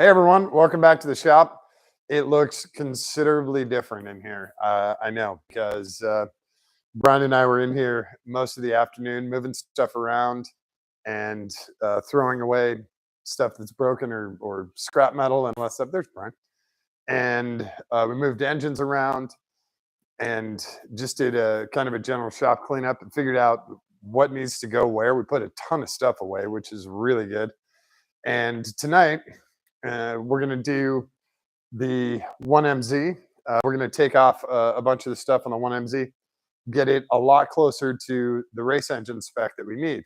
Hey everyone, welcome back to the shop. It looks considerably different in here. I know because Brian and I were in here most of the afternoon moving stuff around and throwing away stuff that's broken or scrap metal and all that stuff. There's Brian. And we moved engines around and just did a kind of a general shop cleanup and figured out what needs to go where. We put a ton of stuff away, which is really good. And tonight, we're going to do the 1MZ. We're going to take off a bunch of the stuff on the 1MZ, get it a lot closer to the race engine spec that we need.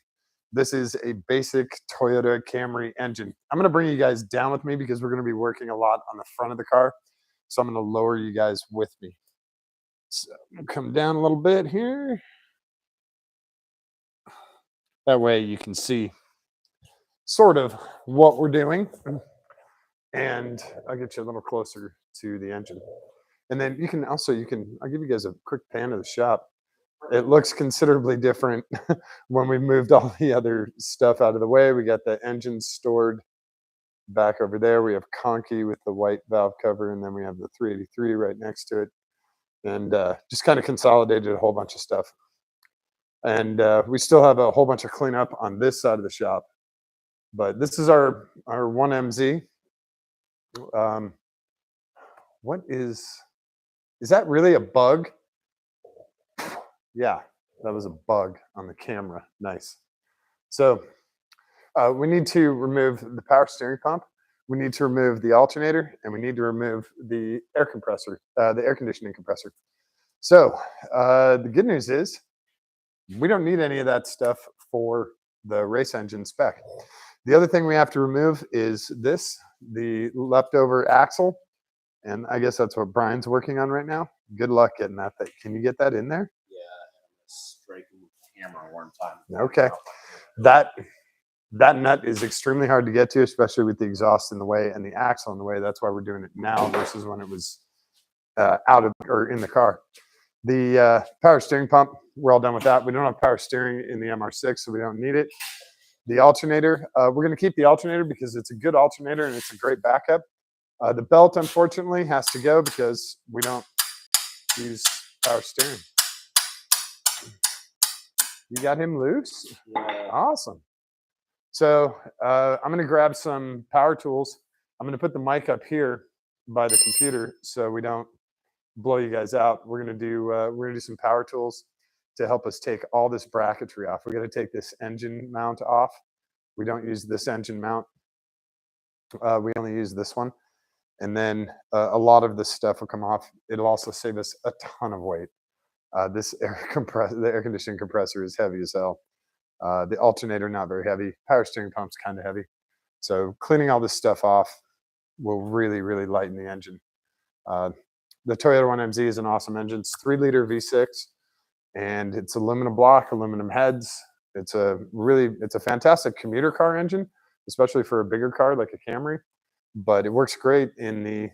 This is a basic Toyota Camry engine. I'm going to bring you guys down with me because we're going to be working a lot on the front of the car. So I'm going to lower you guys with me. So come down a little bit here. That way you can see sort of what we're doing. And I'll get you a little closer to the engine. And then you can also, I'll give you guys a quick pan of the shop. It looks considerably different when we moved all the other stuff out of the way. We got the engine stored back over there. We have Conky with the white valve cover, and then we have the 383 right next to it. And just kind of consolidated a whole bunch of stuff. And we still have a whole bunch of cleanup on this side of the shop. But this is our 1MZ. What is that really a bug? Yeah, that was a bug on the camera. Nice. So we need to remove the power steering pump. We need to remove the alternator, and we need to remove the air compressor, the air conditioning compressor. So the good news is we don't need any of that stuff for the race engine spec. The other thing we have to remove is the leftover axle. And I guess that's what Brian's working on right now. Good luck getting that thing. Can you get that in there? Yeah, I'm gonna straighten the camera one time. Okay. That nut is extremely hard to get to, especially with the exhaust in the way and the axle in the way. That's why we're doing it now versus when it was out of or in the car. The power steering pump, we're all done with that. We don't have power steering in the MR6, so we don't need it. The alternator, we're going to keep the alternator because it's a good alternator and it's a great backup. The belt, unfortunately, has to go because we don't use power steering. You got him loose? Yeah. Awesome. So I'm going to grab some power tools. I'm going to put the mic up here by the computer so we don't blow you guys out. We're going to do some power tools to help us take all this bracketry off. We're going to take this engine mount off. We don't use this engine mount. We only use this one. And then a lot of this stuff will come off. It'll also save us a ton of weight. The air conditioning compressor is heavy as hell. The alternator, not very heavy. Power steering pump's kind of heavy. So cleaning all this stuff off will really, really lighten the engine. The Toyota 1MZ is an awesome engine. It's 3-liter V6, and it's aluminum block, aluminum heads. It's a fantastic commuter car engine, especially for a bigger car like a Camry. But it works great in the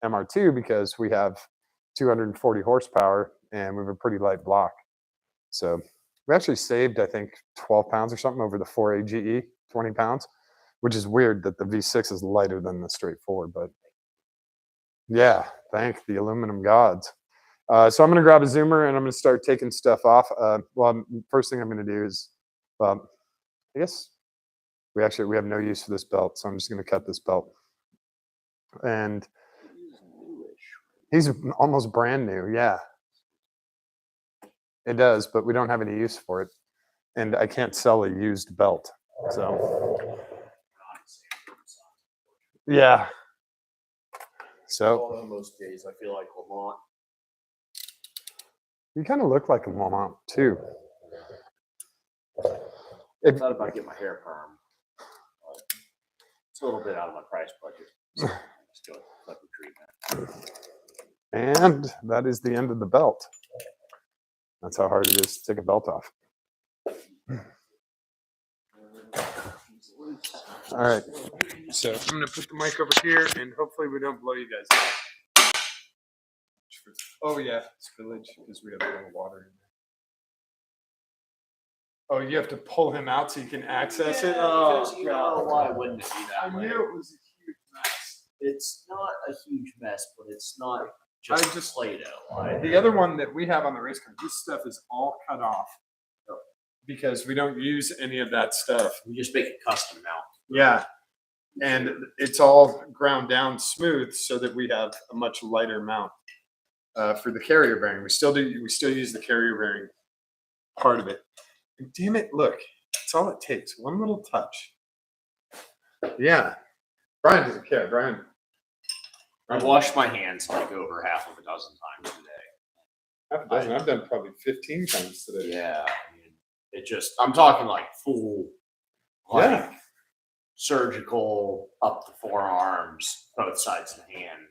MR2 because we have 240 horsepower and we have a pretty light block. So we actually saved, I think, 12 pounds or something over the 4A GE, 20 pounds, which is weird that the V6 is lighter than the straight four. But yeah, thank the aluminum gods. So I'm going to grab a zoomer and I'm going to start taking stuff off. First thing I'm going to do is, I guess we have no use for this belt, so I'm just going to cut this belt. And he's almost brand new. Yeah, it does, but we don't have any use for it. And I can't sell a used belt. So, yeah. So, most days I feel like Lamont. You kind of look like a Lamont, too. I thought about getting my hair perm. It's a little bit out of my price budget. So still clipper treatment. And that is the end of the belt. That's how hard it is to take a belt off. All right. So I'm going to put the mic over here, and hopefully we don't blow you guys out. Oh, yeah, spillage, because we have a little water in there. Oh, you have to pull him out so you can access it? Oh, God, why wouldn't it be that way? I knew it was a huge mess. It's not a huge mess, but it's not I just, just- Play-Doh. The other one that we have on the race car, this stuff is all cut off because we don't use any of that stuff. We just make a custom mount. Yeah. And it's all ground down smooth so that we have a much lighter mount for the carrier bearing. We still use the carrier bearing part of it. And damn it, look, that's all it takes. One little touch. Yeah. Brian doesn't care. Brian. I've washed my hands like over half of a dozen times today. Half a dozen. I've done probably 15 times today. Yeah. I mean, I'm talking like full, like Yeah. surgical, up the forearms, both sides of the hand,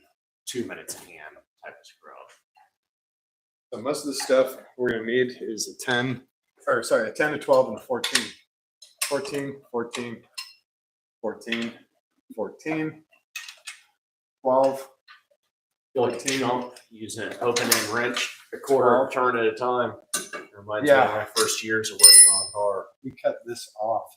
2 minutes a hand type of scrub. So most of the stuff we're gonna need is a 10, a 10, a 12, and a 14. 14, 14, 14, 14, 12, Feel like a 14. chump using an open end wrench, a quarter turn at a time. Reminds me Yeah. of my first years of working on a car. We cut this off.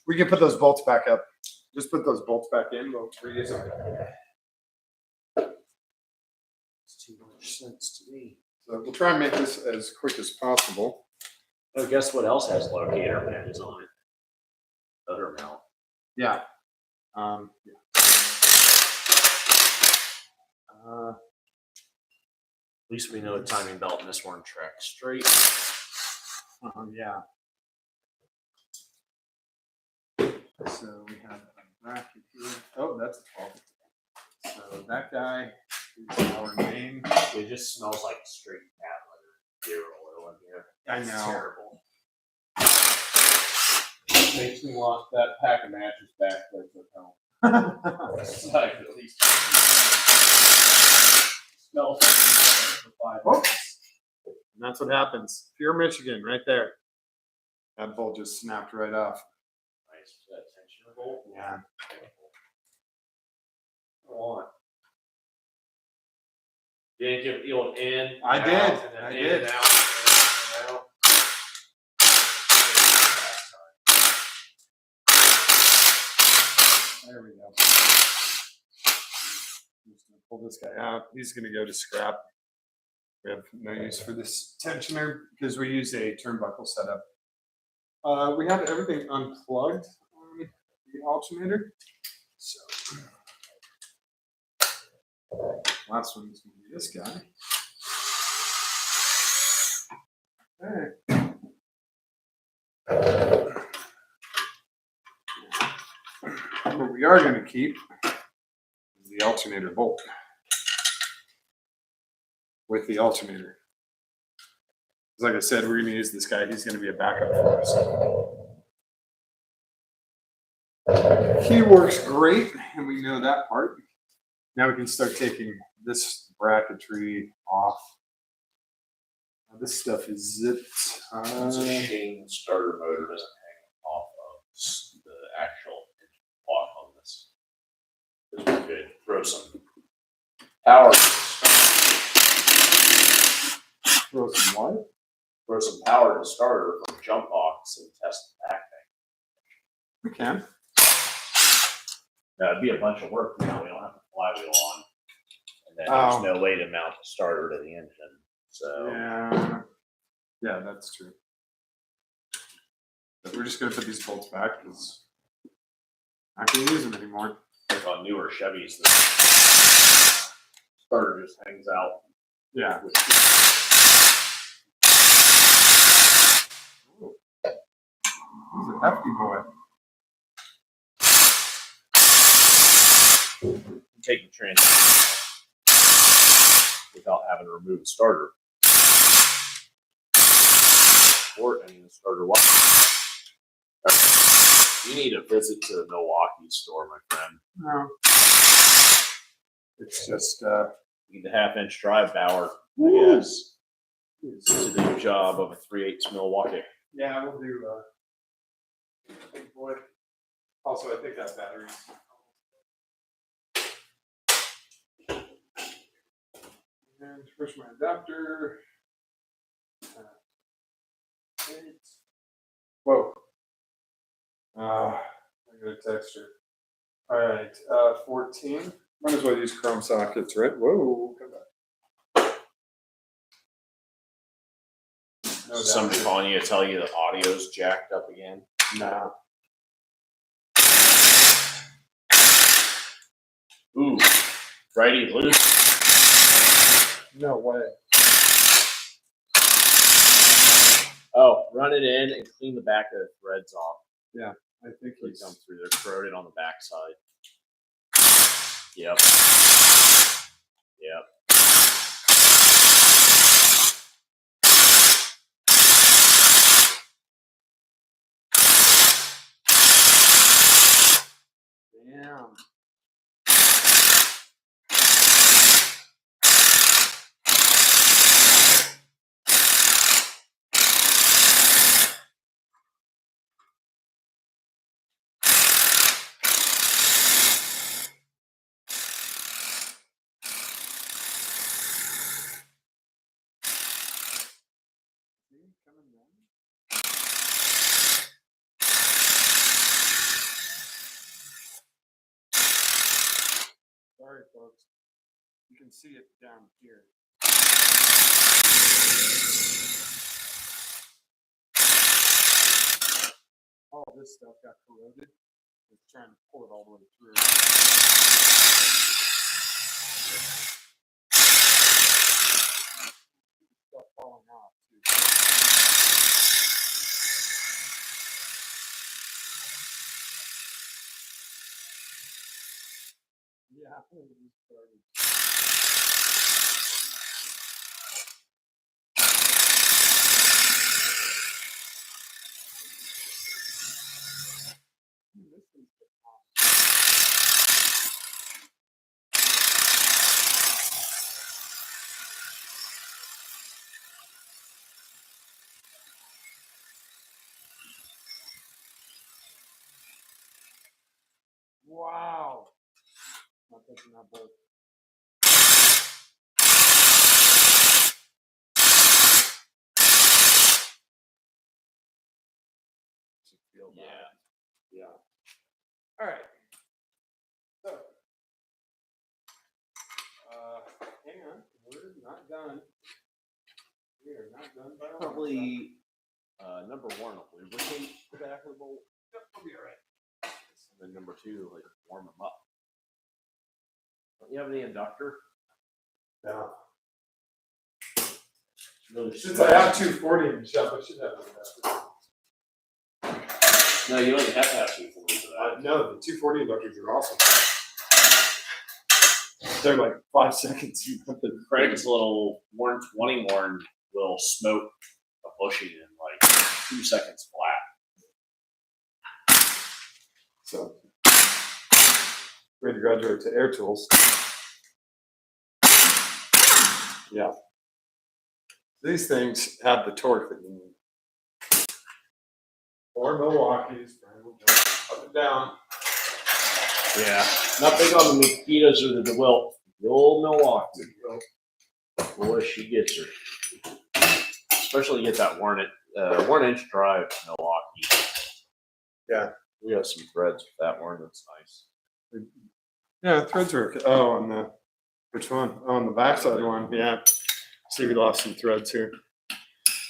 We can put those bolts back up. Just put those bolts back in. We'll reuse them. It's too much sense to me. So we'll try and make this as quick as possible. Oh, guess what else has locator pins on it? Other mount. Yeah. At least we know a timing belt in this one tracks straight. Yeah. So we have a bracket here. Oh, that's a 12. So that guy is our main. It just smells like straight cat litter. Zero oil in here. I It's know. terrible. Makes me want that pack of matches back there at home. It's like at least smells like for 5 minutes. And that's what happens. Pure Michigan, right there. That bolt just snapped right off. Nice. Is that tensioner bolt? Yeah. Go on. You didn't give it the old in. I out, did. and then I in did. and out, in and out. There we go. I'm just gonna pull this guy out. He's gonna go to scrap. We have no use for this tensioner because we use a turnbuckle setup. We have everything unplugged on the alternator. So last one is gonna be this guy. All right. What we are going to keep is the alternator bolt with the alternator. Like I said, we're going to use this guy. He's going to be a backup for us. He works great, and we know that part. Now we can start taking this bracketry off. Now this stuff is zipped. It's a shame the starter motor doesn't hang off of the actual block on this. This would be good. Throw some power. Throw some what? Throw some power to the starter from jump box and test the back thing. We can. That'd be a bunch of work. You know, we don't have the flywheel on, and then Oh. there's no way to mount the starter to the engine. So Yeah, that's true. But we're just going to put these bolts back because I can't use them anymore. like on newer Chevys, the starter just hangs out. Yeah. With He's a hefty boy. take the transmission without having to remove the starter. Or any of the starter wire. You need a visit to the Milwaukee store, my friend. No. It's just You need the half-inch drive power, I guess, to do the job of a 3/8 Milwaukee. yeah, we'll do big boy. Also, I think that battery's and push my adapter. Whoa. I got a texture. All right, 14. Might as well use chrome sockets, right? Whoa, come back. No Somebody doubt. calling you to tell you the audio's jacked up again. Nah. Ooh, righty loose. No way. Oh, run it in and clean the back of the threads off. I think They he's come through. They're corroded on the backside. Yep. Yep. damn. Coming down. Sorry, folks. You can see it down here. All this stuff got corroded. It's trying to pull it all the way through. Stuff falling off too. Yeah, it was garbage. This thing's getting hot. Wow. Not touching that bolt. Feel bad. Yeah. All right. So, hang on. We're not done. We are not done by a long shot. Probably number one, lubricate the back of the bolt. Yep, we'll be all right. And then number two, like warm them up. Don't you have any inductor? No. Really Since I have 240 in the shop, I should have an No, you don't even have to have 240 for that. no, the 240 inductors are awesome. They're like 5 seconds. You put the Craig's little 120 warn will smoke a bushing in like 2 seconds flat. So, ready to graduate to air tools. Yeah. These things have the torque that you need. Or Milwaukee's, Brian will jump up and down. Yeah. Not big on the Mikitas or the DeWilt. The old Milwaukee. Boy, she gets her. Especially get that 1 inch drive Milwaukee. Yeah. We got some threads with that one. That's nice. Yeah, threads are okay. Oh, on the, which one? Oh, on the backside one. Yeah. See, we lost some threads here.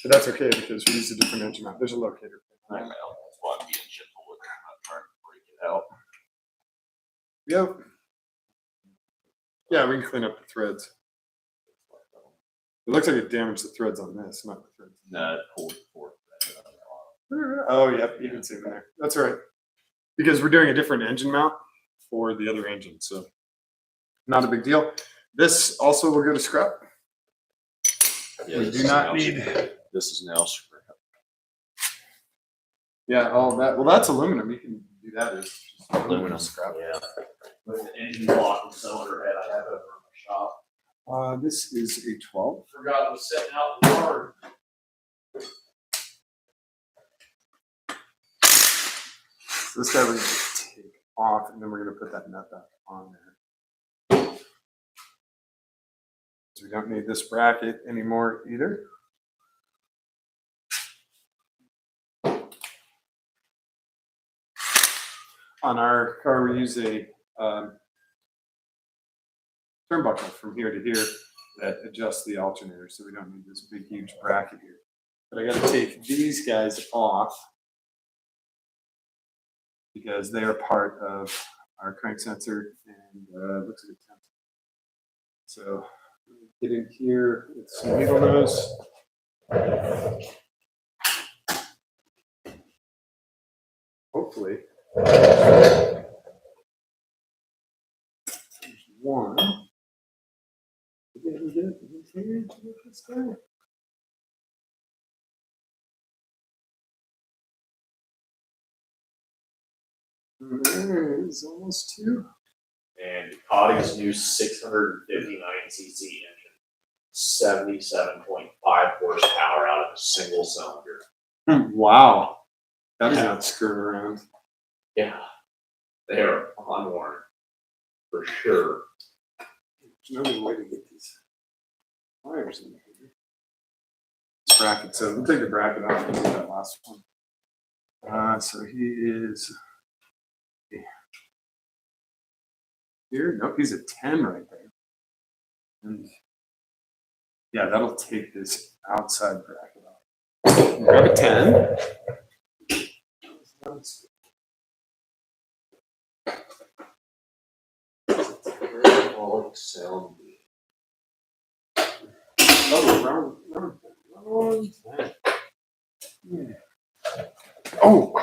But that's okay because we used a different engine mount. There's a locator. I know. That's why I'm being gentle with it. I'm not trying to break it out. Yep. Yeah, we can clean up the threads. It looks like it damaged the threads on this, not the threads. No, it pulled forth. Oh, yep, you can see them there. That's right. Because we're doing a different engine mount for the other engine, so not a big deal. This also will go to scrap. Yeah, We this do is not now need. scrap. This is now scrap. Yeah, all that. Well, that's aluminum. You can do that as just Aluminum scrap. Yeah. With the engine block and cylinder head I have over in my shop. This is a 12. Forgot it was sitting out in the yard. This guy we're going to take off, and then we're going to put that nut back on there. So we don't need this bracket anymore either. on our car, we use a turnbuckle from here to here that adjusts the alternator, so we don't need this big, huge bracket here. But I got to take these guys off because they are part of our crank sensor and looks like a temp. So get in here with some needle nose. Hopefully, there's one. Did we get here? This guy? There is almost two. And Ducati's new 659cc engine, 77.5 horsepower out of a single cylinder. Wow. That is not screwing around. Yeah, they are on warrant for sure. There's no other way to get these wires in here. This bracket, so we'll take the bracket off and do that last one. So he is here. Nope, he's a 10 right there. And yeah, that'll take this outside bracket off. Grab a 10. Sound. Oh, wrong. Oh,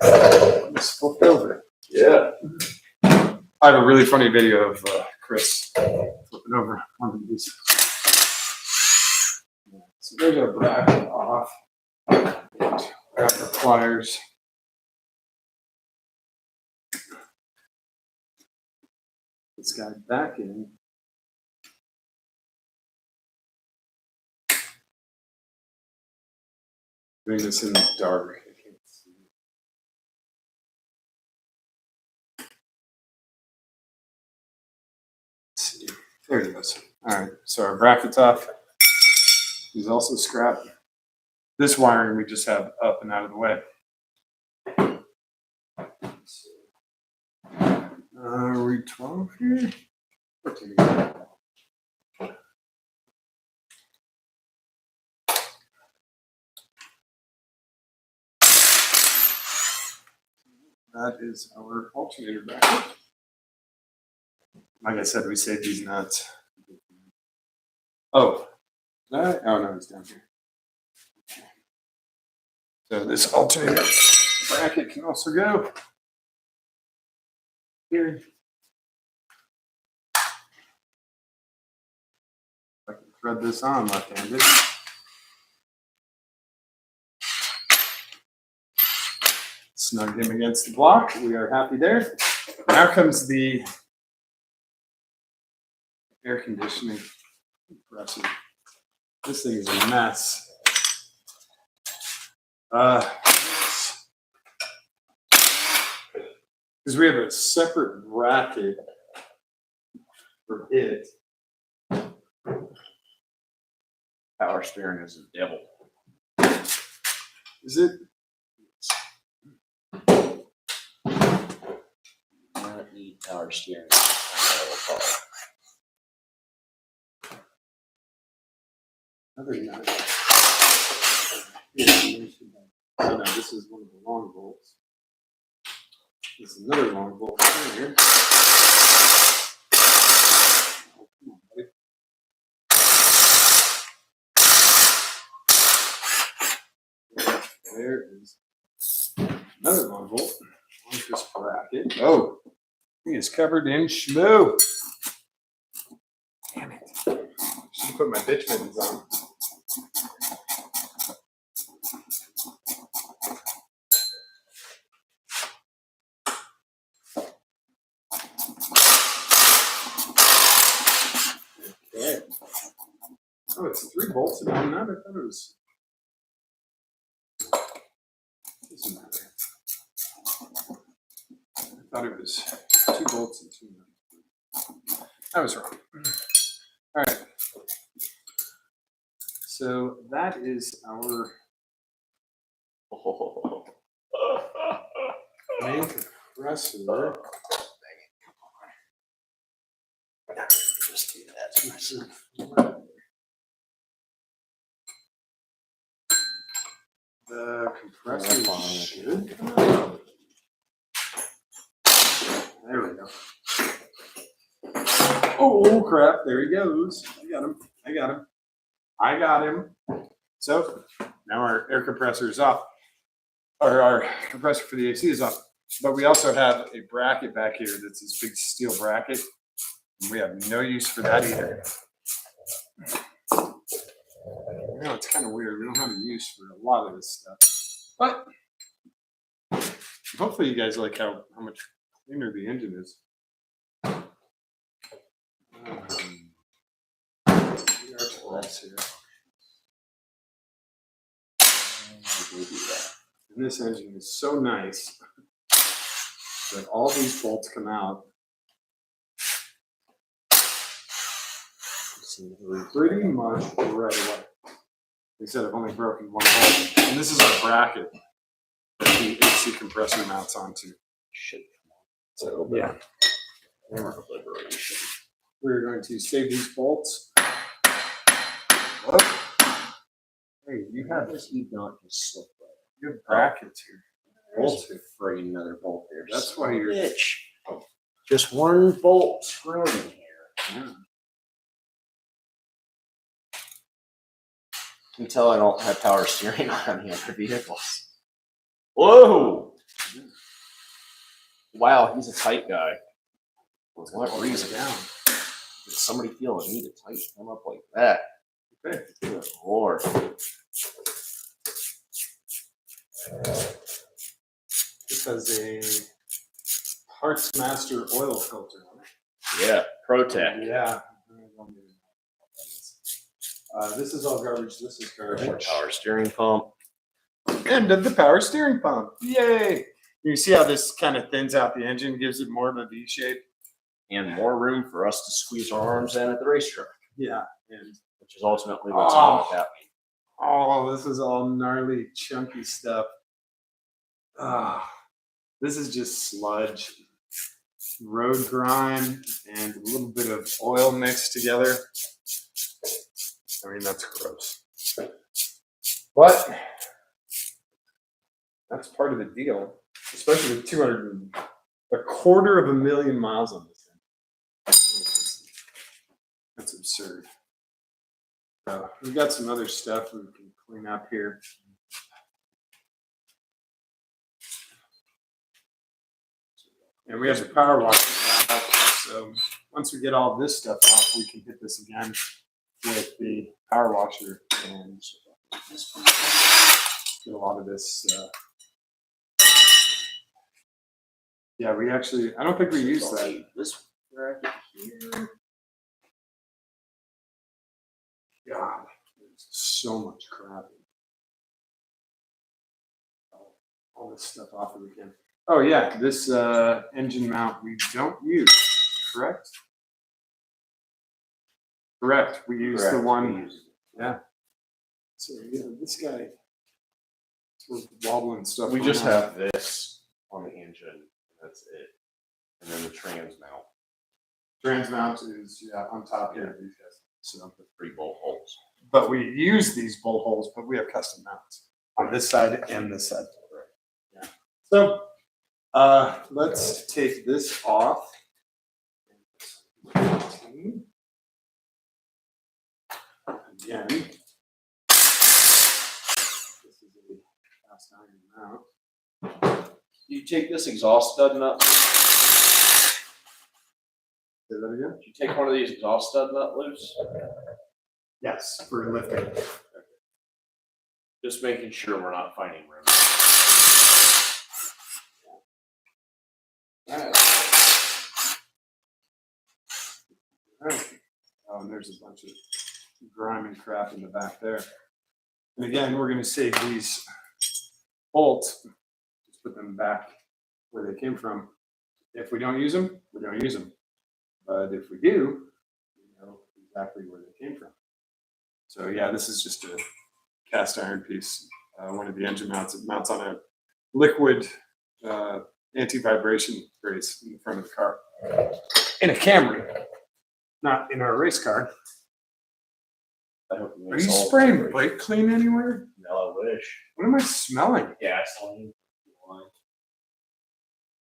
I just flipped over. Yeah. I have a really funny video of Chris flipping over one of these. So there's our bracket off. Grab the pliers. This guy back in. Doing this in the dark. I can't see. Let's see. There it goes. All right. So our bracket's off. He's also scrapped. This wiring we just have up and out of the way. Are we 12 here? 14. That is our alternator bracket. Like I said, we saved these nuts. Oh, no, it's down here. Okay. So this alternator bracket can also go here. I can thread this on left-handed. Snug him against the block. We are happy there. Now comes the air conditioning. Impressive. This thing is a mess. Because we have a separate bracket for it. Power steering is the devil. Is it? Not need power steering. Other than that. Oh no, this is one of the long bolts. There's another long bolt right here. Oh, come on, buddy. There is another long bolt on this bracket. Oh, he is covered in schmoo. Damn it. Should have put my bitch mittens on. Okay. Oh, it's 3 bolts in one nut. I thought it was. Doesn't matter. I thought it was 2 bolts and 2 nuts. I was wrong. All right. So that is our main compressor. Just do that to myself. The compressor fine. should come out. There we go. Oh crap! There he goes. I got him. I got him. I got him. So now our air compressor is off, or our compressor for the AC is off. But we also have a bracket back here that's this big steel bracket, and we have no use for that either. You know, it's kind of weird. We don't have a use for a lot of this stuff, but hopefully you guys like how much cleaner the engine is. Here. And this engine is so nice that all these bolts come out pretty much right away. They said I've only broken one bolt, and this is our bracket that the AC compressor mounts onto. Should come on. So Yeah. Camera liberation. We're going to save these bolts. What? Hey, you have How does he not just slip right? you have brackets here. Bolts are friggin' another bolt there. That's why you're bitch. Just one bolt screwed in here. Yeah. You can tell I don't have power steering on any other vehicles. Whoa! Wow, he's a tight guy. For what reason? Down. Did somebody feel a need to tighten him up like that? Okay. Good Lord. This has a Parts Master oil filter on it. Yeah, ProTech. Yeah. This is all garbage. This is More garbage. power steering pump. End of the power steering pump. Yay! You see how this kind of thins out the engine, gives it more of a V shape? And more room for us to squeeze our arms in at the racetrack, Yeah. And which is ultimately what's on with that. oh, this is all gnarly, chunky stuff. This is just sludge, road grime, and a little bit of oil mixed together. I mean, that's gross. But that's part of the deal, especially with 250,000 miles on this thing. That's absurd. We've got some other stuff we can clean up here. And we have the power washer now, so once we get all this stuff off, we can hit this again with the power washer and get a lot of this. Yeah, we actually, I don't think we use that. This bracket here. God, there's so much crap. All this stuff off of again. Oh yeah, this engine mount we don't use, correct? Correct. We use the one. Yeah. So yeah, this guy. We're wobbling stuff. We just around. have this on the engine. That's it. And then the trans mount. Trans mount is on top here. These guys. So with 3 bolt holes. but we use these bolt holes, but we have custom mounts on this side and this side. Yeah. So let's take this off. Again, this is a cast iron mount. You take this exhaust stud nut. Say that again? You take one of these exhaust stud nut loose. Yes, for lifting. Just making sure we're not finding room. All right. All right. Oh, and there's a bunch of grime and crap in the back there. And again, we're going to save these bolts. Just put them back where they came from. If we don't use them, we don't use them. But if we do, we know exactly where they came from. So yeah, this is just a cast iron piece. One of the engine mounts. It mounts on a liquid anti-vibration brace in the front of the car. In a Camry, not in our race car. I hope Are you spraying brake clean anywhere? No, I wish. What am I smelling? Gasoline.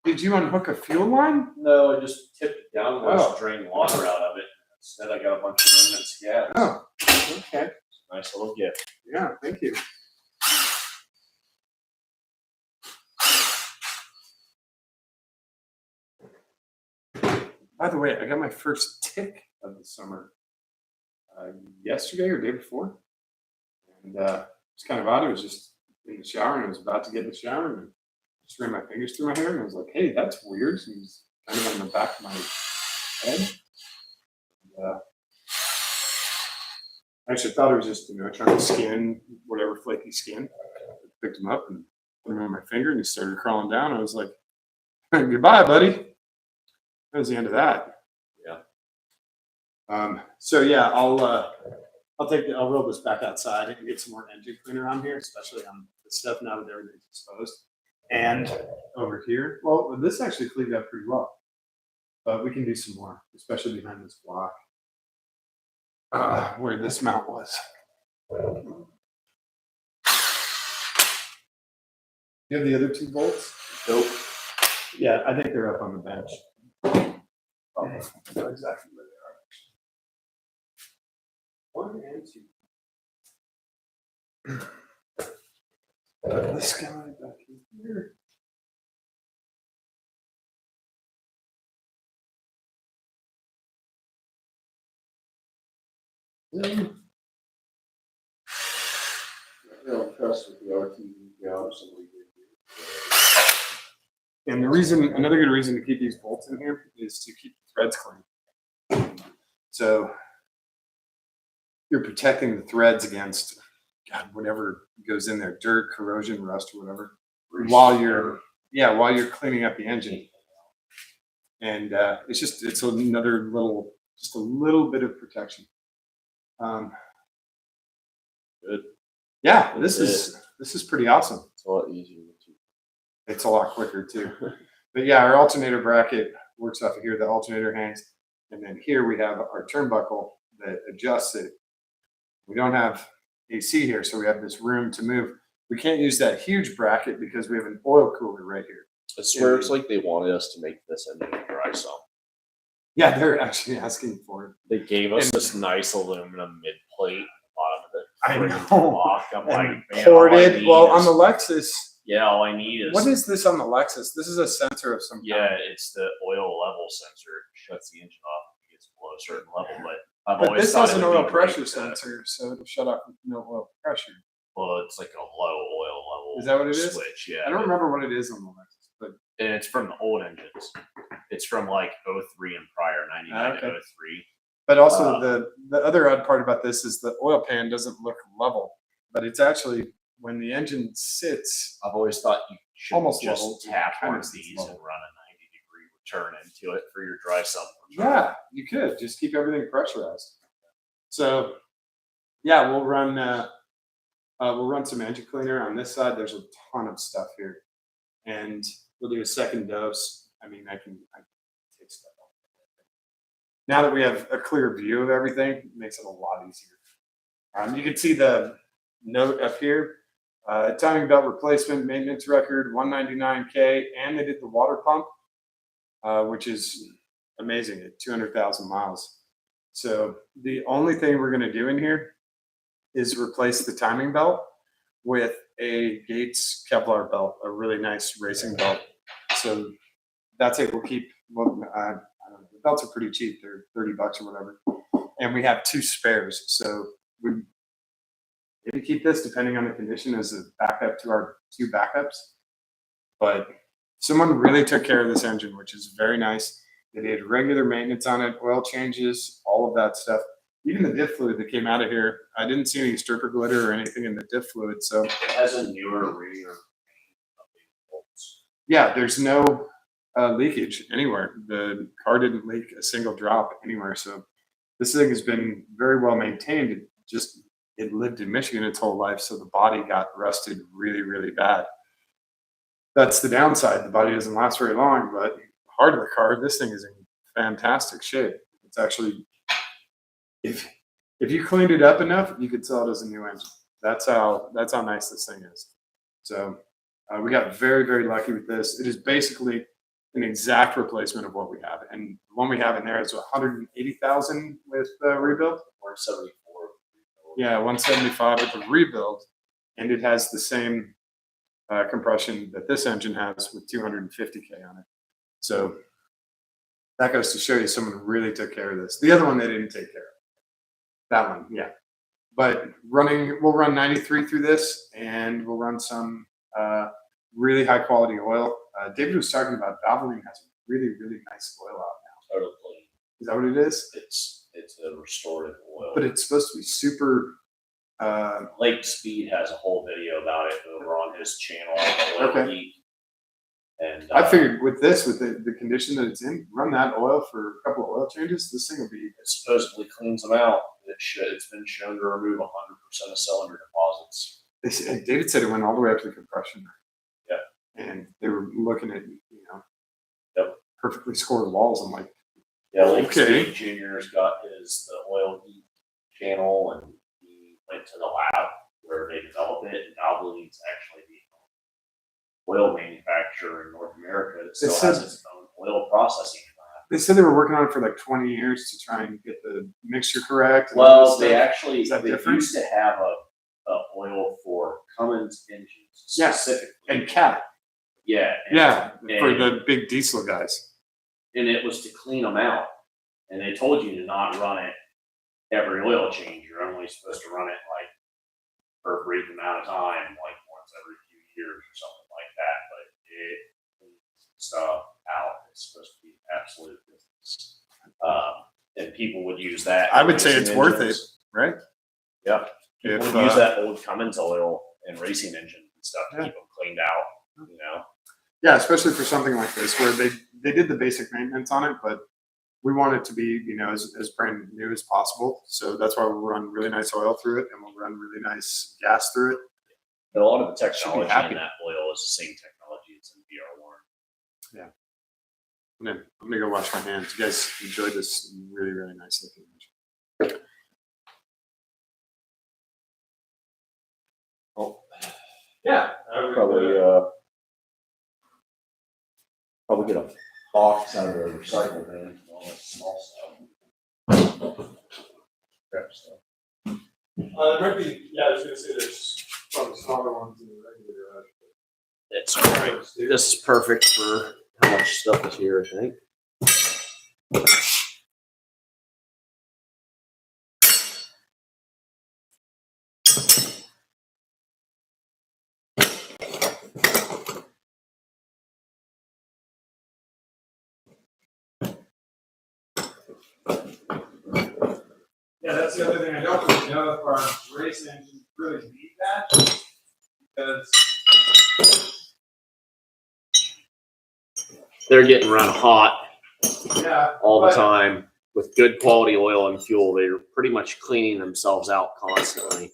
Did you unhook a fuel line? No, I just tipped it downwards Oh. to drain water out of it. Instead, I got a bunch of remnants gas. Oh, okay. Nice little gift. Yeah, thank you. By the way, I got my first tick of the summer yesterday or day before. And it's kind of odd. I was just in the shower and I was about to get in the shower and just ran my fingers through my hair and I was like, hey, that's weird. So it was kind of on the back of my head. I actually thought it was just, trying to skin whatever flaky skin. I picked him up and put him on my finger and he started crawling down. I was like, goodbye, buddy. That was the end of that. Yeah. So yeah, I'll roll this back outside and get some more engine cleaner on here, especially on the stuff now that everything's exposed. And over here, well, this actually cleaned up pretty well, but we can do some more, especially behind this block where this mount was. You have the other 2 bolts? Nope. Yeah, I think they're up on the bench. I know exactly where they are. 1 and 2. This guy back here. Real impressed with the RTV jobs that we did. And another good reason to keep these bolts in here is to keep the threads clean. So you're protecting the threads against whatever goes in there, dirt, corrosion, rust, or whatever, while you're cleaning up the engine. And it's another little, just a little bit of protection. Good. Yeah, this is pretty awesome. It's a lot easier to. It's a lot quicker too. But yeah, our alternator bracket works off of here. The alternator hangs, and then here we have our turnbuckle that adjusts it. We don't have AC here, so we have this room to move. We can't use that huge bracket because we have an oil cooler right here. I swear it's like they wanted us to make this engine a dry sump. Yeah, they're actually asking for it. They gave us this nice aluminum mid plate bottom of the I friggin' know. block. I'm like, man, Poured all I it. need Well, on is- the Lexus. Yeah, all I need is. What is this on the Lexus? This is a sensor of some kind. Yeah, it's the oil level sensor. It shuts the engine off when it gets below a certain level. But I've But always this thought has it an would oil be great pressure to- sensor, so it'll shut off with no oil pressure. Well, it's like a low oil level. Is that what it is? Switch, yeah. I don't remember what it is on the Lexus, but And it's from the old engines. It's from like 03 and prior, 99 Okay. to 03. also the other odd part about this is the oil pan doesn't look level, but it's actually when the engine sits. I've always thought you should Almost just level. tap Kind one of of these level. and run a 90-degree return into it for your dry sump. Yeah, you could just keep everything pressurized. So, yeah, we'll run some engine cleaner on this side. There's a ton of stuff here, and we'll do a second dose. I mean, I can take stuff off. Now that we have a clear view of everything, it makes it a lot easier. You can see the note up here. Timing belt replacement, maintenance record, 199K, and they did the water pump, which is amazing at 200,000 miles. So the only thing we're going to do in here is replace the timing belt with a Gates Kevlar belt, a really nice racing belt. So that's it. We'll keep, I don't know, the belts are pretty cheap. They're $30 or whatever. And we have 2 spares. So we maybe keep this depending on the condition as a backup to our 2 backups. But someone really took care of this engine, which is very nice. They did regular maintenance on it, oil changes, all of that stuff. Even the diff fluid that came out of here, I didn't see any stripper glitter or anything in the diff fluid. So It has a newer rear. yeah, there's no leakage anywhere. The car didn't leak a single drop anywhere. So this thing has been very well maintained. It lived in Michigan its whole life, so the body got rusted really, really bad. That's the downside. The body doesn't last very long, but heart of the car, this thing is in fantastic shape. It's actually, if you cleaned it up enough, you could sell it as a new engine. That's how nice this thing is. So we got very, very lucky with this. It is basically an exact replacement of what we have, and the one we have in there is 180,000 with rebuild. 174. Yeah, 175 with the rebuild, and it has the same compression that this engine has with 250K on it. So that goes to show you someone really took care of this. The other one they didn't take care of. That one, yeah. But we'll run 93 through this, and we'll run some really high quality oil. David was talking about Valvoline has a really, really nice oil out now. Totally clean. Is that what it is? It's a restorative oil. But it's supposed to be super. Lake Speed has a whole video about it over on his channel. Oil Okay. Geek. And I figured with this, with the condition that it's in, run that oil for a couple of oil changes. This thing will be. it supposedly cleans them out. It's been shown to remove 100% of cylinder deposits. David said it went all the way up to the compression. Yeah. And they were looking at Yep. perfectly scored walls. I'm like, Yeah, Lake Okay. Speed Junior's got the Oil Geek channel, and he went to the lab where they develop it. And Valvoline's actually the oil manufacturer in North America that still has its own oil processing plant. they said they were working on it for like 20 years to try and get the mixture correct. and all Well, this they stuff. actually Is that they different? used to have a oil for Cummins engines Yeah, specifically. And cat. Yeah. Yeah, for and- the big diesel guys. And it was to clean them out. And they told you to not run it every oil change. You're only supposed to run it like for a brief amount of time, like once every few years or something like that. But it cleans stuff out. It's supposed to be absolute business. And people would use that. I in would say racing it's worth it, engines. right? Yeah. People If, would use that old Cummins oil in racing engines and stuff to Yeah. keep them cleaned out, you know? Yeah, especially for something like this where they did the basic maintenance on it, but we want it to be, as brand new as possible. So that's why we'll run really nice oil through it, and we'll run really nice gas through it. But a lot of the Should be technology happy. in that oil is the same technology as in VR1. I'm gonna go wash my hands. You guys enjoyed this really, really nice looking engine. Oh, Yeah. probably get a box out of the recycle bin, all that small stuff. Crap stuff. There might be, I was gonna say there's probably smaller ones in the regular garage. It's all right. This is perfect for how much stuff is here, I think. Yeah, that's the other thing I don't really know if our race engines really need that, because They're getting run hot yeah, all the but time with good quality oil and fuel. They're pretty much cleaning themselves out constantly.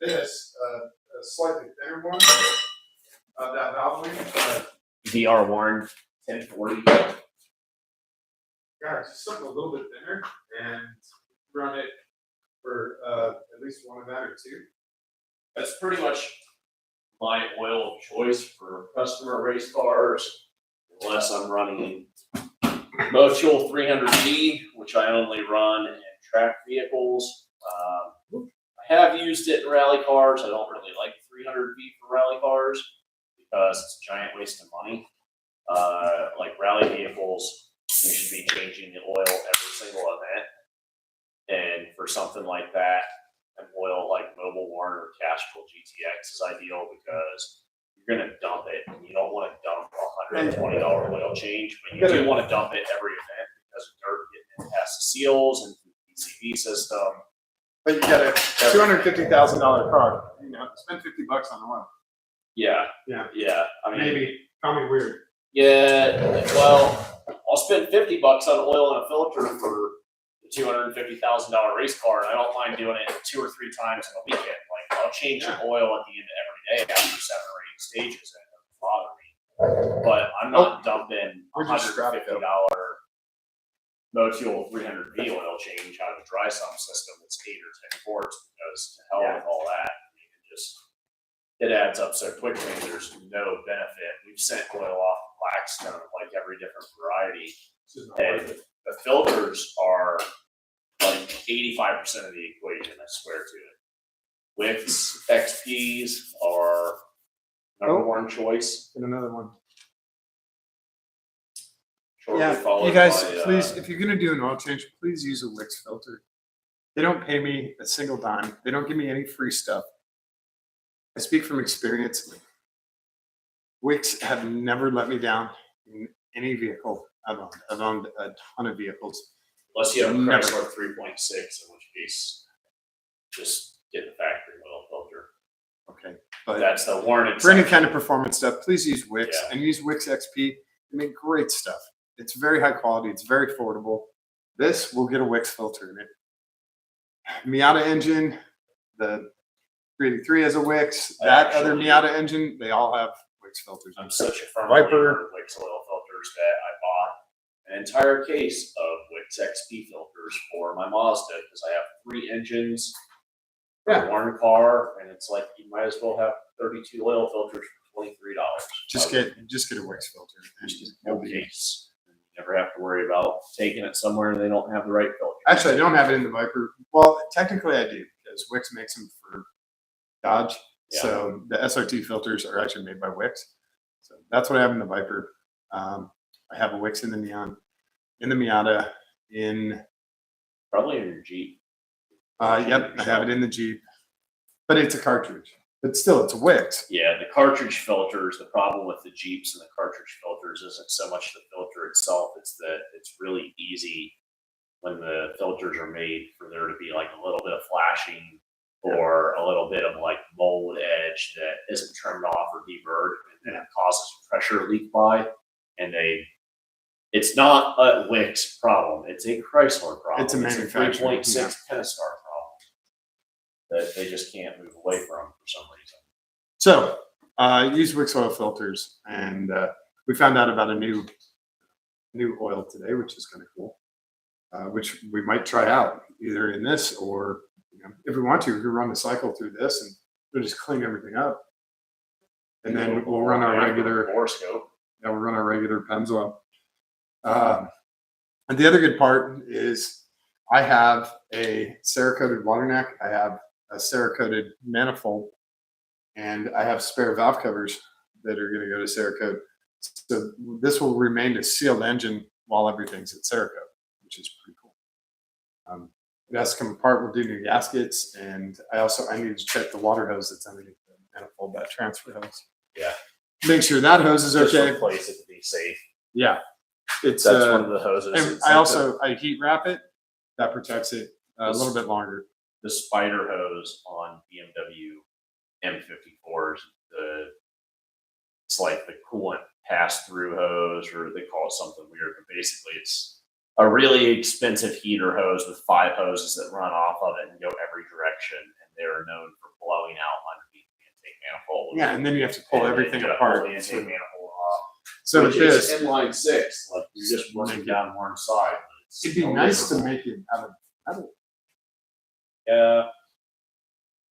this a slightly thinner one of that Valvoline, VR1 1040. yeah, just something a little bit thinner, and run it for at least one event or two. That's pretty much my oil of choice for customer race cars, unless I'm running Motul 300D, which I only run in track vehicles. I have used it in rally cars. I don't really like 300V for rally cars because it's a giant waste of money. Like rally vehicles, you should be changing the oil every single event. And for something like that, an oil like Mobile One or Castrol GTX is ideal because you're going to dump it. And you don't want to dump a $120 oil change, but you do want to dump it every event because of dirt getting past the seals and the PCV system. But you got a $250,000 car. Spend $50 on oil. Yeah. Yeah. Yeah. I mean, Maybe. Call me weird. yeah. Well, I'll spend $50 on oil and a filter for the $250,000 race car, and I don't mind doing it 2 or 3 times in a weekend. Like I'll change the oil at the end of every day after 7 or 8 stages, and it doesn't bother me. But I'm not dumping we're just strapped $150 Motul 300 V oil change out of a dry sump system that's 8 or 10 quarts, because to hell with all that. I mean, it adds up so quickly. There's no benefit. We've sent oil off Blackstone, like every different variety. And the filters are like 85% of the equation, I swear to it. Wix XPs are number one choice. And another one. Shortly Yeah, followed you guys, by, please, if you're gonna do an oil change, please use a Wix filter. They don't pay me a single dime. They don't give me any free stuff. I speak from experience. Wix have never let me down in any vehicle I've owned. I've owned a ton of vehicles. unless you have a Never. Chrysler 3.6, in which case just get the factory oil filter. Okay, but That's the warranted. for any section. kind of performance stuff, please use Wix Yeah. and use Wix XP. They make great stuff. It's very high quality. It's very affordable. This will get a Wix filter in it. Miata engine, the 383 has a Wix. That other Actually- Miata engine, they all have Wix filters. I'm such a firm Viper. believer in Wix oil filters that I bought an entire case of Wix XP filters for my Mazda, because I have 3 engines for Yeah. one car, and it's like you might as well have 32 oil filters for $23. Just get a Wix filter. no case. You never have to worry about taking it somewhere and they don't have the right filter. Actually, I don't have it in the Viper. Well, technically I do, because Wix makes them for Dodge. Yeah. So the SRT filters are actually made by Wix. So that's what I have in the Viper. I have a Wix in the Neon, in the Miata, in Probably in your Jeep. yep, I have it in the Jeep. But it's a cartridge. But still, it's a Wix. Yeah, the cartridge filters, the problem with the Jeeps and the cartridge filters isn't so much the filter itself, it's that it's really easy when the filters are made for there to be like a little bit of flashing or a little bit of like mold edge that isn't trimmed off or deburred, and it causes pressure leak by. And it's not a Wix problem, it's a Chrysler problem. It's a manufacturing, 3.6 Pentastar problem that they just can't move away from for some reason. So use Wix oil filters, and we found out about a new oil today, which is kind of cool. Which we might try out either in this, or if we want to, we can run the cycle through this and we'll just clean everything up. And then we'll run our regular Borescope. we'll run our regular Pennzoil. And the other good part is I have a Cerakoted water neck, I have a Cerakoted manifold, and I have spare valve covers that are going to go to Cerakote. So this will remain a sealed engine while everything's at Cerakote, which is pretty cool. It has to come apart. We'll do new gaskets, and I need to check the water hose that's underneath the manifold, that transfer hose. Yeah. Make sure that hose is Just okay. replace it to be safe. Yeah, it's That's one of the hoses. and It's I like also I heat wrap it. That protects it a little bit longer. the spider hose on BMW M54s. It's like the coolant pass-through hose, or they call it something weird, but basically it's a really expensive heater hose with 5 hoses that run off of it and go every direction, and they're known for blowing out underneath the intake manifold. Yeah, and then you have to pull And then everything you gotta apart. pull the intake manifold off. So with Which is this, inline 6, like you're just running down one side. but it's it'd be no nice to different. make it out of metal. Yeah,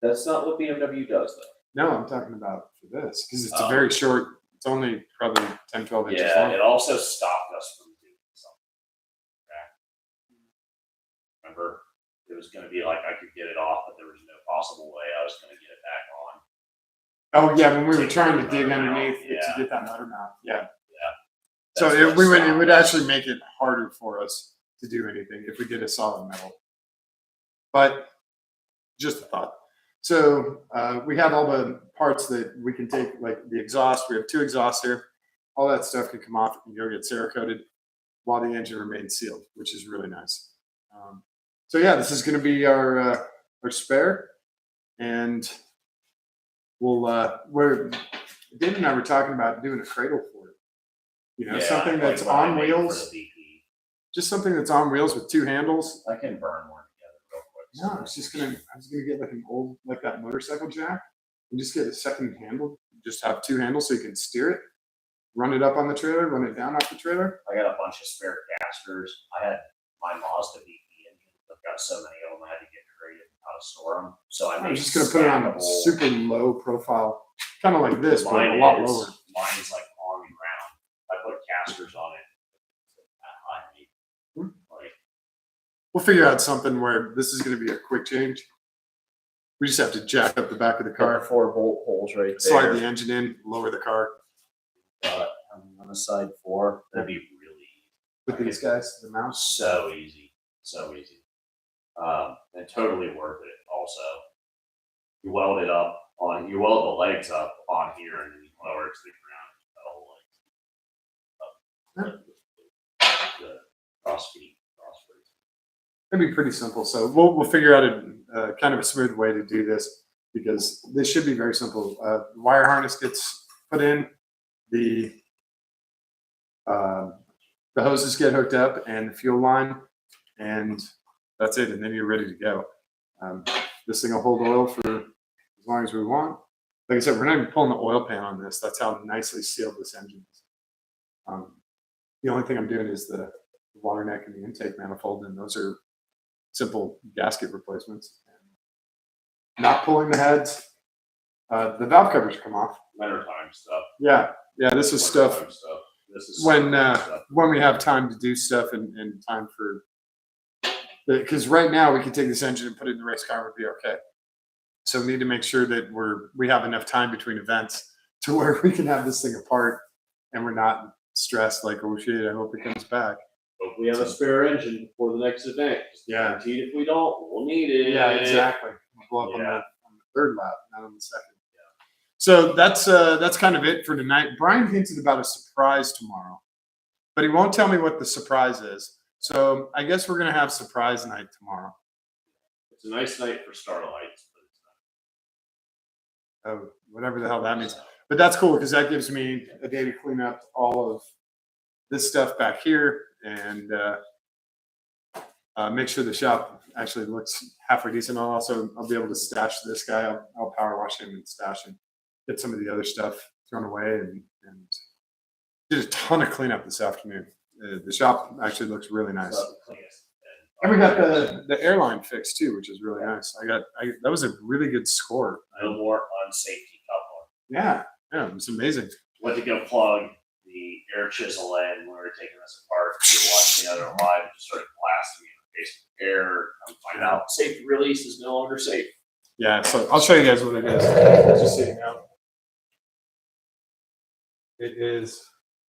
that's not what BMW does, though. No, I'm talking about for this, because it's a Oh. very short, it's only probably 10, 12 inches Yeah, long. it also stopped us from doing something. Remember, it was going to be like I could get it off, but there was no possible way I was going to get it back on. Oh yeah, when we were Take trying the to dig motor mount, underneath it to yeah. get that motor mount. Yeah. That's So what it would stopped us. actually make it harder for us to do anything if we did a solid metal. But just a thought. So we have all the parts that we can take, like the exhaust. We have 2 exhausts here. All that stuff can come off and go get Cerakoted while the engine remains sealed, which is really nice. So yeah, this is going to be our spare, and David and I were talking about doing a cradle for it. Yeah, Something like that's what I on made for wheels, the VP. just something that's on wheels with 2 handles. I can burn one together real quick. No, I was gonna get like an old, like that motorcycle jack, and just get a second handle. Just have 2 handles so you can steer it run it up on the trailer, run it down off the trailer. I got a bunch of spare casters. I had my Mazda VP engine. I've got so many of them. I had to get creative how to store them. So I'm made just gonna put it on a stackable- super low profile, kind of like this, but a Mine lot is, lower. Mine is like on the ground. I put casters on it. That high. Like, We'll figure out something where this is gonna be a quick change. We just have to jack up the back of the car car, 4 bolt holes right there. slide the engine in, lower the car. On the side 4, that'd be really With these guys, the mouse. so easy, and totally worth it. Also, you weld it up on, you weld the legs up on here, and then you lower it to the ground. The whole crossfeed. It'd be pretty simple. So we'll figure out a kind of a smooth way to do this because this should be very simple. The wire harness gets put in, the hoses get hooked up, and the fuel line, and that's it. And then you're ready to go. This thing will hold oil for as long as we want. Like I said, we're not even pulling the oil pan on this. That's how nicely sealed this engine is. The only thing I'm doing is the water neck and the intake manifold, and those are simple gasket replacements. Not pulling the heads. The valve covers come off. Wintertime stuff. Yeah, this is stuff Wintertime stuff. This is when stuff. when we have time to do stuff and time for. Because right now we can take this engine and put it in the race car and we'll be okay. So we need to make sure that we have enough time between events to where we can have this thing apart and we're not stressed like, oh shit, I hope it comes back. Hope we have a spare engine before the next event. Yeah. Guaranteed if we don't, we'll need it. Yeah, exactly. We'll blow up Yeah. on the third lap, not on the second. So that's kind of it for tonight. Brian hinted about a surprise tomorrow, but he won't tell me what the surprise is. So I guess we're gonna have surprise night tomorrow. It's a nice night for starlights, but it's not. Oh, whatever the hell that means. But that's cool because that gives me a day to clean up all of this stuff back here and make sure the shop actually looks halfway decent. I'll be able to stash this guy. I'll power wash him and stash him. Get some of the other stuff thrown away and did a ton of cleanup this afternoon. The shop actually looks really nice. And we got the airline fixed too, which is really nice. That was a really good score. No more unsafety coupling. Yeah, it was amazing. Went to go plug the air chisel in when we were taking this apart. We were watching the other live and just started blasting me in the face with air. I'm finding out safety release is no longer safe. Yeah, so I'll show you guys what it is. Just so you know. It is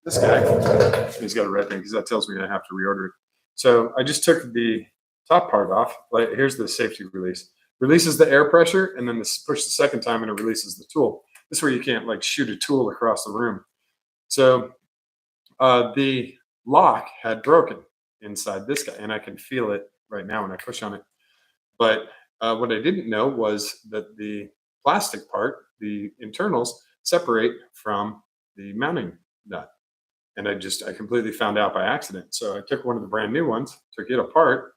this guy. He's got a red thing because that tells me I have to reorder it. So I just took the top part off. Like, here's the safety release. Releases the air pressure, and then push the second time, and it releases the tool. This is where you can't like shoot a tool across the room. So the lock had broken inside this guy, and I can feel it right now when I push on it. But what I didn't know was that the plastic part, the internals, separate from the mounting nut. And I completely found out by accident. So I took one of the brand new ones, took it apart,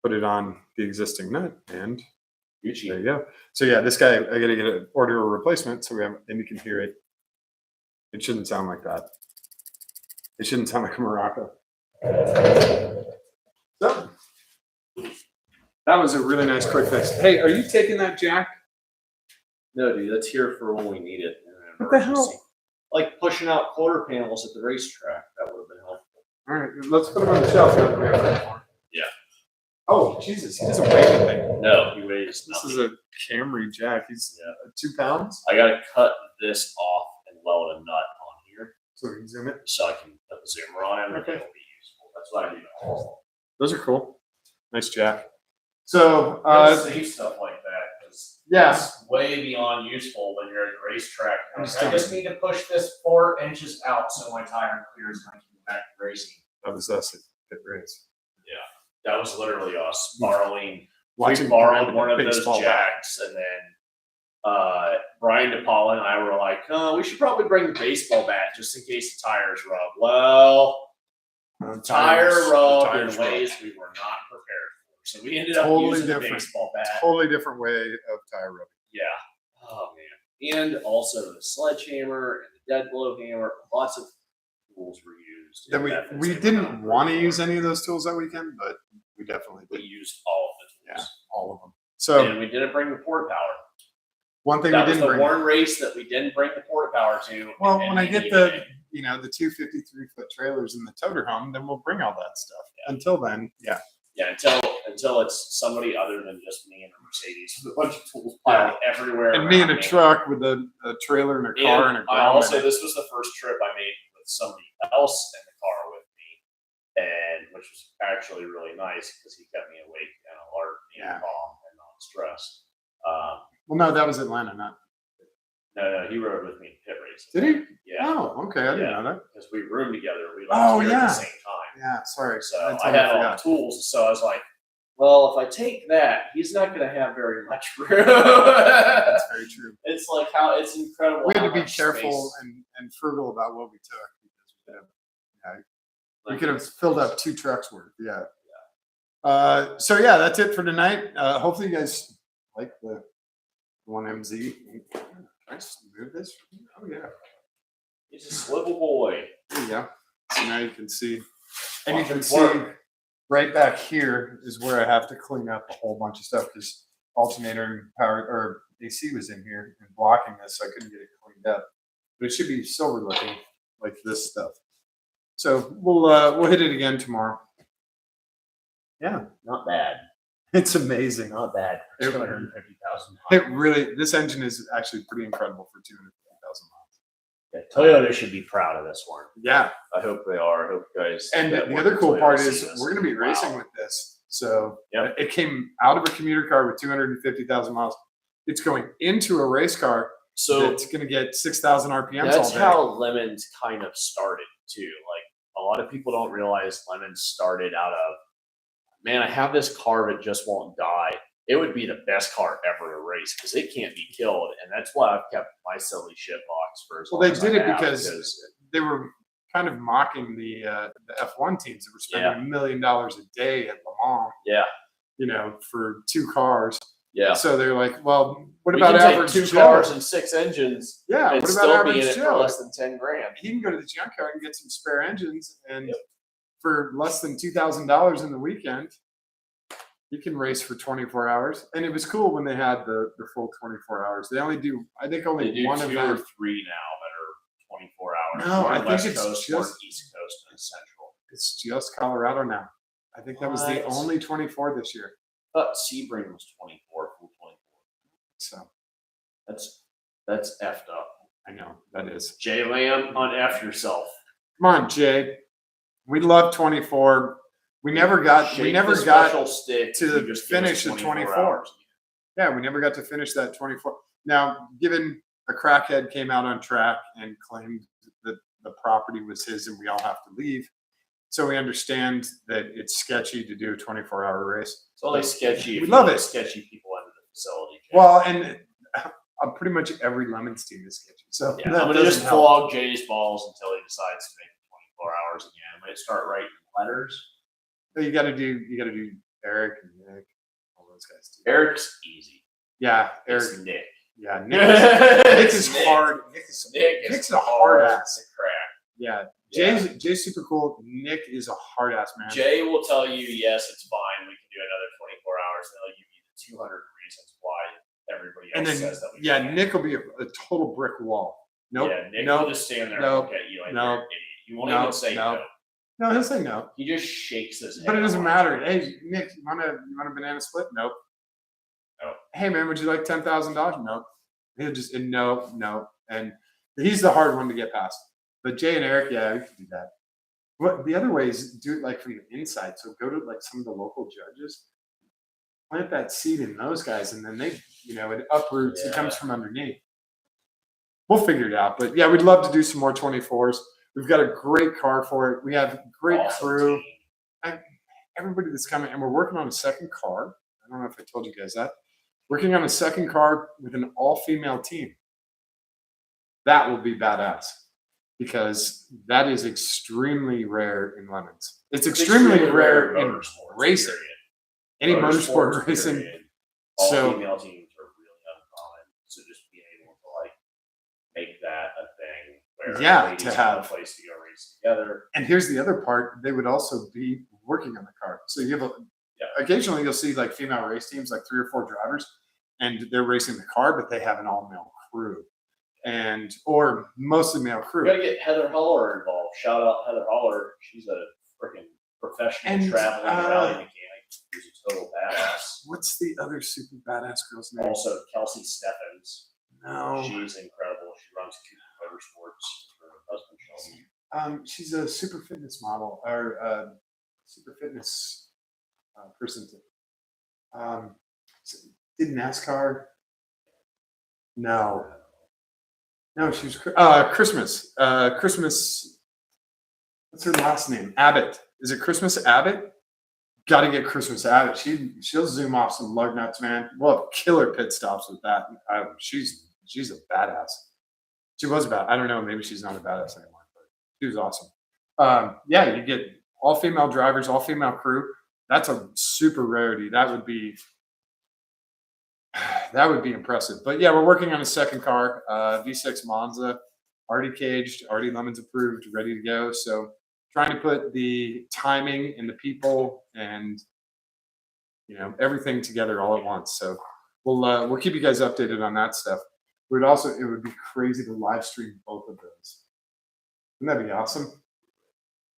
put it on the existing nut, and there you go. So yeah, this guy, I gotta order a replacement so and you can hear it. It shouldn't sound like that. It shouldn't sound like a Morocco. So that was a really nice quick fix. Hey, are you taking that jack? No, dude, that's here for when we need it. In an What the hell? emergency. Like pushing out quarter panels at the racetrack. That would have been helpful. All right, let's put him on the shelf. Now that we have room for him. Yeah. Oh, Jesus, he doesn't weigh anything. No, he weighs This nothing. is a Camry jack. He's 2 pounds. I gotta cut this off and weld a nut on here So we can zoom it. so I can put the zoomer on it and Okay. it'll be useful. That's what I do. Those are cool. Nice jack. So, Save stuff like that because yeah. it's way beyond useful when you're at a racetrack. I'm just I just need to push this 4 inches out so my tire clears and I can get back to racing. That was us at race. That was literally us borrowing. Watching We borrowed Brian one of those baseball bat. jacks, and then Brian DePaula and I were like, we should probably bring the baseball bat just in case the tires rub. Well, tire rub in tires ways we were not prepared for. So we ended up Totally using different. the baseball bat. Totally different way of tire rubbing. Yeah. Oh, man. And also the sledgehammer and the dead blow hammer. Lots of tools were used. Then we didn't want to use any of those tools that weekend, but we definitely We did. used all of the tools. Yeah, all of them. So And we didn't bring the port power. one thing That we was didn't the bring. one race that we didn't bring the port power to. Well, and when I we get needed the it. the 253-foot trailers in the toter home, then we'll bring all that stuff. Yeah. Until then, yeah. Yeah, until it's somebody other than just me and a Mercedes with a bunch of tools piled everywhere. And me in around a truck with a trailer and a car and a I ground. also, this was the first trip I made with somebody else in the car with me, and which was actually really nice because he kept me awake and alert and calm and not stressed. Well, no, that was Atlanta, not. No, he rode with me in pit race. Did he? Yeah, Oh, okay. I didn't know that. because we roomed together. We Oh, left here yeah. at the same time. Yeah, sorry. So I I totally had all the forgot. tools. So I was like, well, if I take that, he's not going to have very much room. That's very true. It's like how it's incredible. We had how to be much careful space- and frugal about what we took because we could have filled up 2 trucks worth. Yeah. So yeah, that's it for tonight. Hopefully you guys like the 1MZ. Can I just move this? Oh yeah. He's a swivel boy. There you go. So now you can see, and you Watch can him see work. right back here is where I have to clean up a whole bunch of stuff because alternator and power or AC was in here and blocking this, so I couldn't get it cleaned up. But it should be silver looking like this stuff. So we'll hit it again tomorrow. Yeah, Not bad. it's amazing. Not bad. It- 250,000. It really, this engine is actually pretty incredible for 250,000 miles. Yeah, Toyota should be proud of this one. Yeah, I hope they are. I hope you guys. and that the work other with cool Toyota part see is this. we're going to be Wow. racing with this. So Yep. it came out of a commuter car with 250,000 miles. It's going into a race car So that's going to get 6,000 RPMs that's all day. how Lemons kind of started too. Like a lot of people don't realize Lemons started out of, man, I have this car that just won't die. It would be the best car ever to race because it can't be killed, and that's why I've kept my silly shit box for as Well, long they as did I it have, because they were kind of mocking the F1 teams that were spending $1 million a day at Le Mans. Yeah. You know, for 2 cars. Yeah. So they're like, well, what We about can average take 2 Joe? cars and 6 engines Yeah, and what still about be in average it for Joe? less than 10 grand. He can go to the junkyard and get some spare engines, and Yep. for less than $2,000 in the weekend, you can race for 24 hours. And it was cool when they had the full 24 hours. They only do, I think, They only do one 2 or 3 event. now that are 24 hours. No, One I think West it's Coast, just- one East Coast, and Central. It's just Colorado now. I think that was the What? only 24 this year. But Sebring was 24, full 24. So That's effed up. I know that is. Jay Lamb, un-F yourself. Come on, Jay. We love 24. We never got Shake the got special stick to if you just give us finish the 24. hours. Yeah, we never got to finish that 24. Now, given a crackhead came out on track and claimed that the property was his and we all have to leave, so we understand that it's sketchy to do a 24-hour race. It's only sketchy. We if love you it. Sketchy people into the facility. Jay. Well, and pretty much every Lemons team is sketchy. So yeah, that I'm gonna just doesn't help. flog Jay's balls until he decides to make it 24 hours again. I might start writing letters. You got to do Eric and Nick, all those guys too. Eric's easy. Yeah, Eric. It's Nick. Yeah, Nick is Nick. hard. Nick's a hard ass. to crack. Yeah, Yeah. Jay's super cool. Nick is a hard ass man. Jay will tell you, yes, it's fine. We can do another 24 hours. And they'll give you the 200 reasons why everybody else And then, says that we yeah, can't. Nick will be a total brick wall. Nope. Yeah, Nick nope. will just stand there Nope. and look at you like Nope. you're an idiot. You won't Nope. even say Nope. no. No, he'll say no. He just shakes his head. But it doesn't on matter. you. Hey, Nick, you want a banana split? Nope. Nope. Hey, man, would you like $10,000? Nope. He'll just no. And he's the hard one to get past. But Jay and Eric, yeah, we can do that. What the other way is do it like from the inside. So go to like some of the local judges, plant that seed in those guys, and then they, it uproots. It Yeah. comes from underneath. We'll figure it out. But yeah, we'd love to do some more 24s. We've got a great car for it. We have great Awesome crew. team. Everybody that's coming, and we're working on a second car. I don't know if I told you guys that. Working on a second car with an all-female team. That will be badass because that is extremely rare in Lemons. It's extremely rare in motorsports, racing. period. Any motorsport Motorsports, racing. period. All So- female teams are really uncommon. So just being able to like make that a thing Yeah, ladies to have have. a place to go race together. And here's the other part: they would also be working on the car. So you have occasionally you'll see like female race teams, like 3 or 4 drivers, and they're racing the car, but they have an all-male crew, or mostly male We crew. gotta get Heather Holler involved. Shout out Heather Holler. She's a freaking professional And, traveling rally mechanic. She's a total badass. What's the other super badass girl's name? Also, Kelsey Steffens. No, She's incredible. She runs Cooper Motorsports for her husband Sheldon. she's a super fitness model or super fitness person. Did NASCAR? No, she was Christmas. Christmas. What's her last name? Abbott. Is it Christmas Abbott? Got to get Christmas Abbott. She'll zoom off some lug nuts, man. We'll have killer pit stops with that. She's a badass. She was bad. I don't know. Maybe she's not a badass anymore, but she was awesome. Yeah, you get all female drivers, all female crew. That's a super rarity. That would be impressive. But yeah, we're working on a second car, V6 Monza, already caged, already lemons approved, ready to go. So trying to put the timing and the people and everything together all at once. So we'll keep you guys updated on that stuff. It would be crazy to live stream both of those. Wouldn't that be awesome?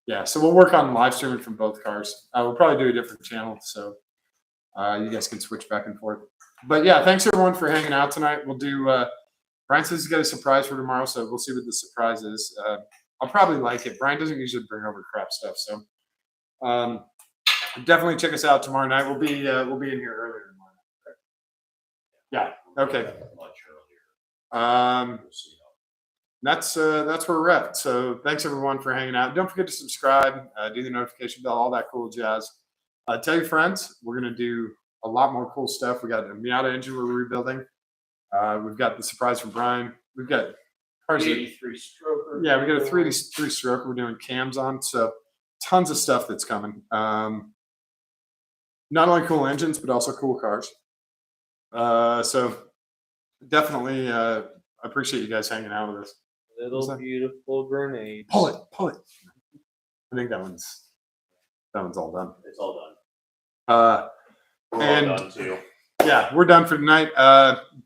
Yeah, so we'll work on live streaming from both cars. We'll probably do a different channel, so you guys can switch back and forth. But yeah, thanks everyone for hanging out tonight. We'll do. Brian says he's got a surprise for tomorrow, so we'll see what the surprise is. I'll probably like it. Brian doesn't usually bring over crap stuff, so definitely check us out tomorrow night. We'll be in here earlier tomorrow night. Yeah. Okay. That's where we're at. So thanks everyone for hanging out. Don't forget to subscribe, do the notification bell, all that cool jazz. Tell your friends. We're gonna do a lot more cool stuff. We got a Miata engine we're rebuilding. We've got the surprise from Brian. We've got cars. 83 stroker. Yeah, we got a 3 stroke. We're doing cams on. So tons of stuff that's coming. Not only cool engines, but also cool cars. So definitely appreciate you guys hanging out with us. Little beautiful grenade. Pull it. I think that one's all done. It's all done. We're And- all done too. Yeah, we're done for tonight.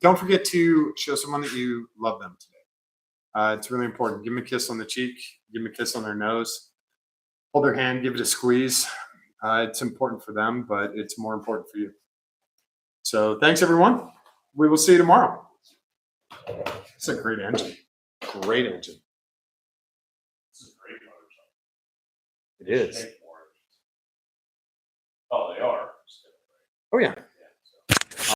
Don't forget to show someone that you love them today. It's really important. Give them a kiss on the cheek. Give them a kiss on their nose. Hold their hand. Give it a squeeze. It's important for them, but it's more important for you. So thanks, everyone. We will see you tomorrow. It's a great engine. Great engine. This is a great motorcycle. It is. Oh, they are. Oh, yeah.